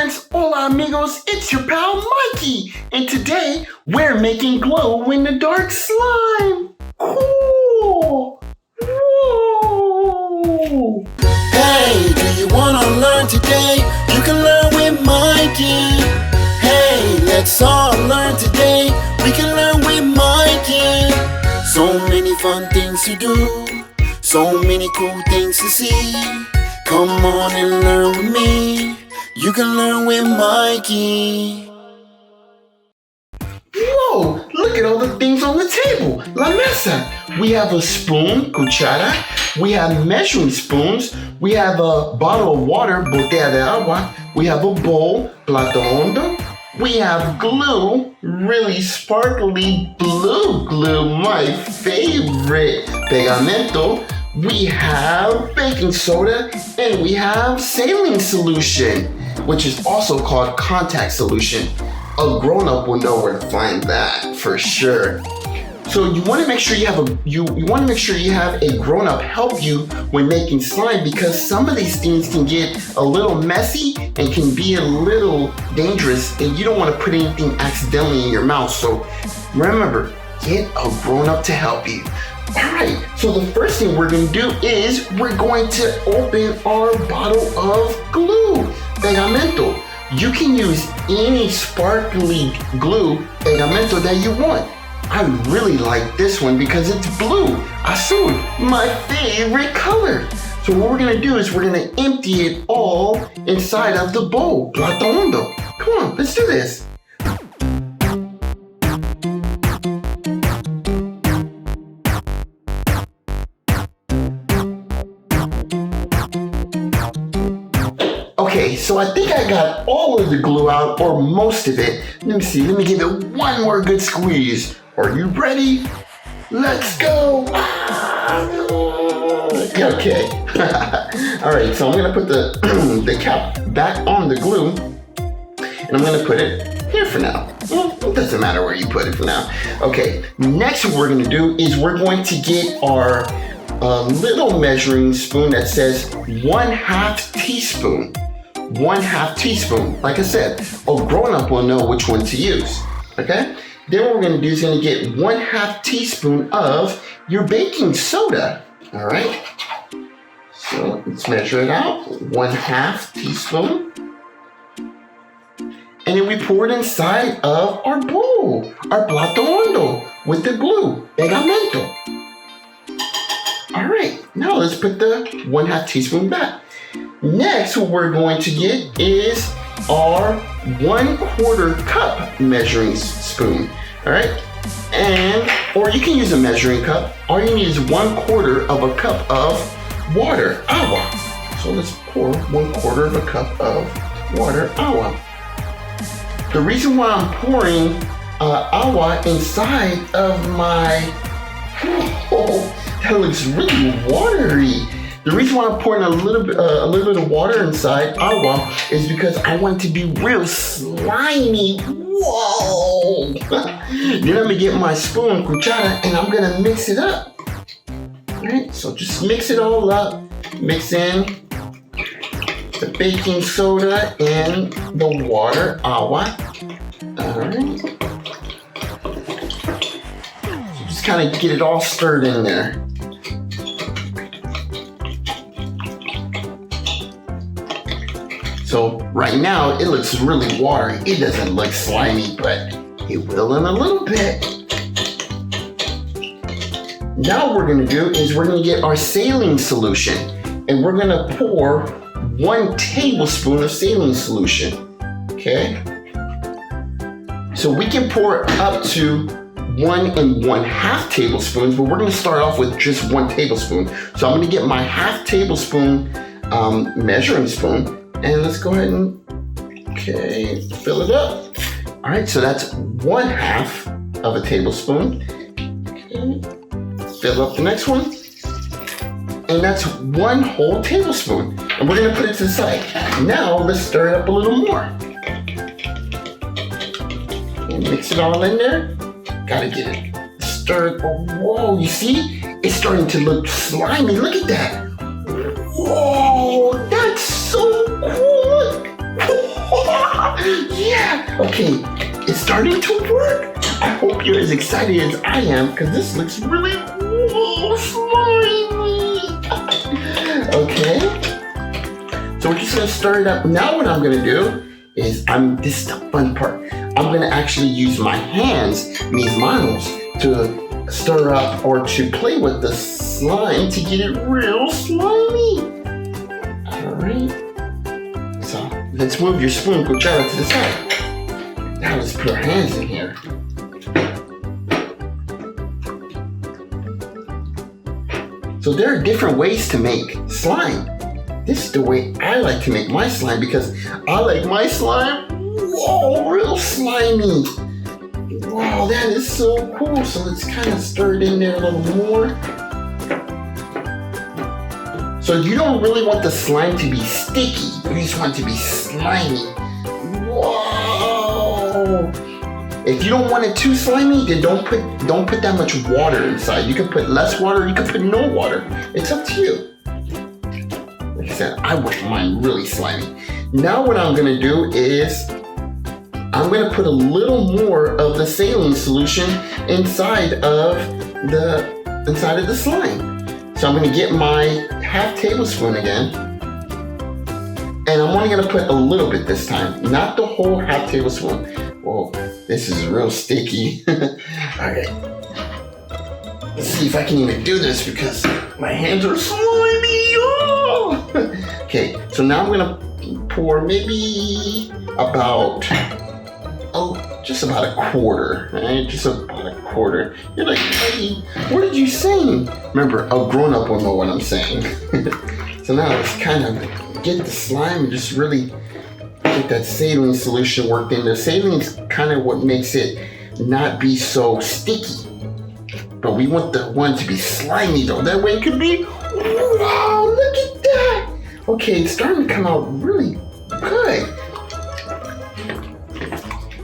friends, hola amigos, it's your pal Mikey, and today we're making glow-in-the-dark slime. Cool! Whoa! Hey, do you wanna learn today? You can learn with Mikey. Hey, let's all learn today. We can learn with Mikey. So many fun things to do, so many cool things to see. Come on and learn with me. You can learn with Mikey. Whoa, look at all the things on the table. La mesa. We have a spoon, cuchara. We have measuring spoons. We have a bottle of water, Botella de Agua. We have a bowl, Plato, Hondo. We have glue, really sparkly blue glue, my favorite, Pegamento. We have baking soda, and we have saline solution, which is also called contact solution. A grown-up will know where to find that for sure. So you want to make sure you have a grown-up help you when making slime, because some of these things can get a little messy and can be a little dangerous, and you don't want to put anything accidentally in your mouth. So remember, get a grown-up to help you. Alright, so the first thing we're going to do is we're going to open our bottle of glue, Pegamento. You can use any sparkly glue, Pegamento, that you want. I really like this one because it's blue, Azul, my favorite color. So what we're going to do is we're going to empty it all inside of the bowl, Plato Hondo. Come on, let's do this. Okay, so I think I got all of the glue out, or most of it. Let me see, let me give it one more good squeeze. Are you ready? Let's go! Okay. All right, so I'm gonna put the cap back on the glue, and I'm gonna put it here for now. Well, it doesn't matter where you put it for now. Okay, next what we're gonna do is we're going to get our little measuring spoon that says 1/2 teaspoon. 1/2 teaspoon. Like I said, a grown-up will know which one to use. Okay? Then what we're going to do is going to get 1/2 teaspoon of your baking soda. All right? So let's measure it out. 1/2 teaspoon. And then we pour it inside of our bowl, our Plato Hondo with the glue, Pegamento. All right, now let's put the 1/2 teaspoon back. Next, what we're going to get is our 1/4 cup measuring spoon. All right, or you can use a measuring cup. All you need is 1/4 of a cup of water, Agua. So let's pour 1/4 of a cup of water, Agua. The reason why I'm pouring Agua inside of my, that looks really watery. The reason why I'm pouring a little bit of water inside Agua is because I want it to be real slimy. Whoa! Then I'm gonna get my spoon, Cuchara, and I'm gonna mix it up. All right, so just mix it all up. Mix in the baking soda and the water, Agua. All right. So just kind of get it all stirred in there. So right now it looks really watery. It doesn't look slimy, but it will in a little bit. Now what we're gonna do is we're gonna get our saline solution, and we're gonna pour 1 tablespoon of saline solution, okay? So we can pour up to 1 1/2 tablespoons, but we're gonna start off with just 1 tablespoon. So I'm gonna get my 1/2 tablespoon measuring spoon, and let's go ahead and, okay, fill it up. All right, so that's 1/2 of a tablespoon. Okay. Fill up the next one. And that's 1 whole tablespoon. And we're gonna put it to the side. Now let's stir it up a little more. And mix it all in there. Gotta get it stirred. Oh, whoa, you see? It's starting to look slimy. Look at that. Whoa, that's so cool. Yeah. Okay, it's starting to work. I hope you're as excited as I am because this looks really slimy. Okay. So we're just gonna stir it up. Now what I'm gonna do is this is the fun part. I'm gonna actually use my hands, mis manos, to stir up or to play with the slime to get it real slimy. All right. So let's move your spoon, Cuchara, to the side. Now let's put our hands in here. So there are different ways to make slime. This is the way I like to make my slime because I like my slime, real slimy. Wow, that is so cool. So let's kind of stir it in there a little more. So you don't really want the slime to be sticky. You just want it to be slimy. Whoa! If you don't want it too slimy, then don't put that much water inside. You can put less water, you can put no water. It's up to you. Like I said, I want mine really slimy. Now what I'm gonna do is I'm gonna put a little more of the saline solution inside of the slime. So I'm gonna get my half tablespoon again. And I'm only gonna put a little bit this time, not the whole half tablespoon. Whoa, this is real sticky. Alright. Let's see if I can even do this because my hands are slimy. Oh! Okay, so now I'm gonna pour maybe just about a quarter, right? Just about a quarter. You're like, hey, what did you say? Remember, a grown-up will know what I'm saying. So now let's kind of get the slime and just really get that saline solution worked in. The saline is kind of what makes it not be so sticky. But we want the one to be slimy though. That way it could be, wow, look at that. Okay, it's starting to come out really good.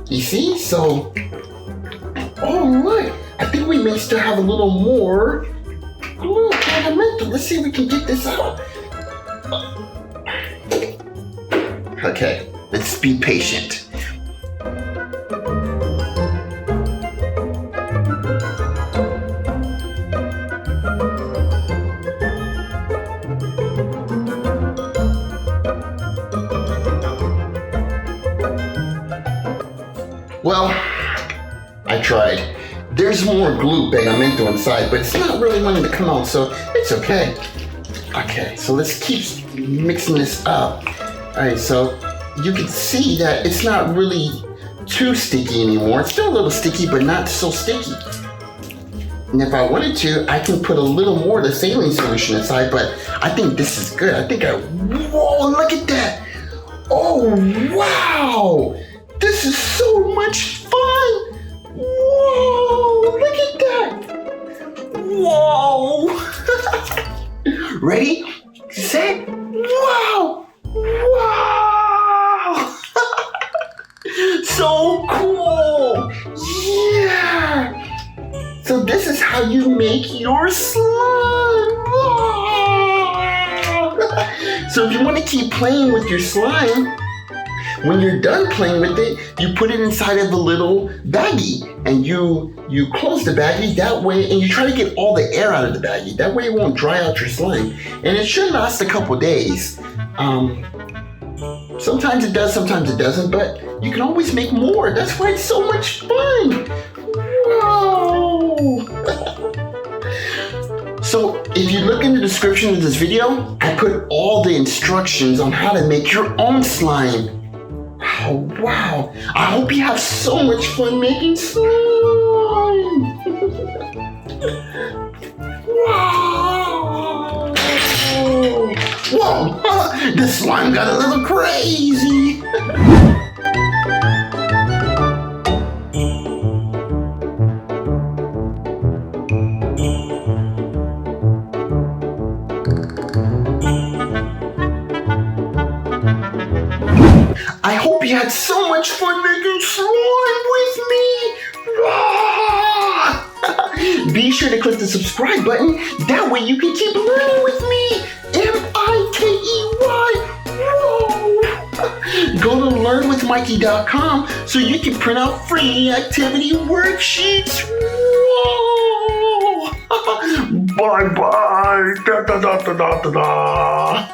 You see? So, oh look, I think we may still have a little more glue. Pegamento. Let's see if we can get this out. Okay, let's be patient. Well, I tried. There's more glue pegamento inside, but it's not really wanting to come out, so it's okay. Okay, so let's keep mixing this up. All right, so you can see that it's not really too sticky anymore. It's still a little sticky, but not so sticky. And if I wanted to, I can put a little more of the saline solution inside, but I think this is good. Whoa, look at that. Oh, wow. This is so much fun! Whoa! Look at that! Whoa! Ready? Set? Wow! Wow! So cool! Yeah! So this is how you make your slime! So if you want to keep playing with your slime, when you're done playing with it, you put it inside of a little baggie and you close the baggie that way, and you try to get all the air out of the baggie. That way it won't dry out your slime. And it should last a couple days. Sometimes it does, sometimes it doesn't, but you can always make more. That's why it's so much fun. Whoa! So if you look in the description of this video, I put all the instructions on how to make your own slime. Oh, wow. I hope you have so much fun making slime. Wow. Whoa, the slime got a little crazy. I hope you had so much fun making slime with me. Be sure to click the subscribe button. That way you can keep learning with me. M-I-K-E-Y. go to learnwithmikey.com so you can print out free activity worksheets. Whoa! Bye bye. Da, da, da, da, da, da.